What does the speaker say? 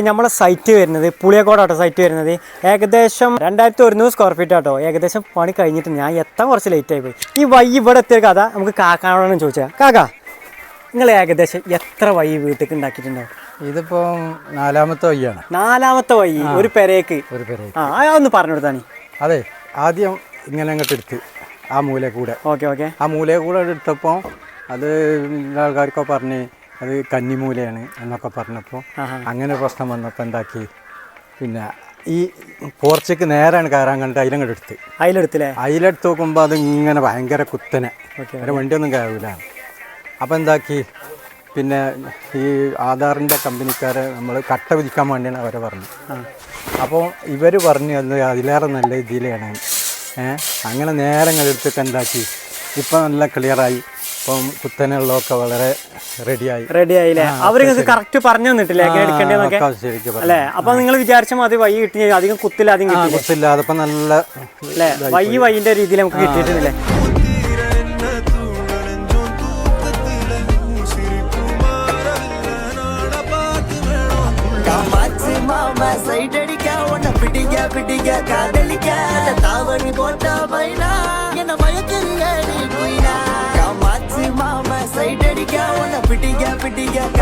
നമ്മളെ സൈറ്റ് വരുന്നത് പുളിയക്കോടാട്ടോ സൈറ്റ് വരുന്നത് ഏകദേശം 2100 സ്ക്വയർ ഫീറ്റ് ആട്ടോ. ഏകദേശം പണി കഴിഞ്ഞിട്ട് ഞാൻ എത്താൻ കുറച്ച് ലേറ്റ് ആയി പോയി. ഈ വൈ ഇവിടെ എത്തിയ കഥ നമുക്ക് കാക്കാനോടാണ് ചോദിച്ചാൽ. കാക്ക, നിങ്ങൾ ഏകദേശം എത്ര വൈ വീട്ടിലേക്ക് ഉണ്ടാക്കിയിട്ടുണ്ടാവും? ഇതിപ്പോ 4ാമത്തെ വയ്യാണ്. 4ാമത്തെ വൈ ഒരു പെരേക്ക്. അതൊന്ന് പറഞ്ഞു കൊടുത്താണ്. അതെ, ആദ്യം ഇങ്ങനെ അങ്ങോട്ട് എടുത്ത് ആ മൂല കൂടെ. ഓക്കെ. ആ മൂല കൂടെ എടുത്തപ്പോൾ അത് ആൾക്കാർക്കൊക്കെ പറഞ്ഞ് അത് കന്നിമൂലയാണ് എന്നൊക്കെ പറഞ്ഞപ്പോൾ അങ്ങനെ പ്രശ്നം വന്നപ്പോൾ എന്താക്കി, പിന്നെ ഈ പോർച്ചയ്ക്ക് നേരാണ് കയറാൻ കണ്ടിട്ട് അതിലെടുത്ത് നോക്കുമ്പോൾ അത് ഇങ്ങനെ ഭയങ്കര കുത്തനെ, വേറെ വണ്ടിയൊന്നും കയറില്ല. അപ്പോൾ എന്താക്കി, പിന്നെ ഈ ആധാറിൻ്റെ കമ്പനിക്കാരെ നമ്മൾ കട്ട വിധിക്കാൻ വേണ്ടിയാണ് അവരെ പറഞ്ഞു. അപ്പോൾ ഇവർ പറഞ്ഞു അത് അതിലേറെ നല്ല ഇതിലാണ്. അങ്ങനെ നേരം എടുത്തിട്ട് എന്താക്കി, ഇപ്പം നല്ല ക്ലിയറായി. ഇപ്പം കുത്തനെയുള്ളതൊക്കെ വളരെ റെഡിയായില്ലേ? അവർക്ക് കറക്റ്റ് പറഞ്ഞു തന്നിട്ടില്ലേ എടുക്കേണ്ടതൊക്കെ അല്ലേ? അപ്പൊ നിങ്ങൾ വിചാരിച്ച മതി വൈ കിട്ടി, അധികം കുത്തില്ലാതെ ഇപ്പം നല്ല വൈൻ്റെ രീതിയിൽ നമുക്ക് കിട്ടിയിട്ടില്ലേ? Mama, say daddy, go on a pretty girl.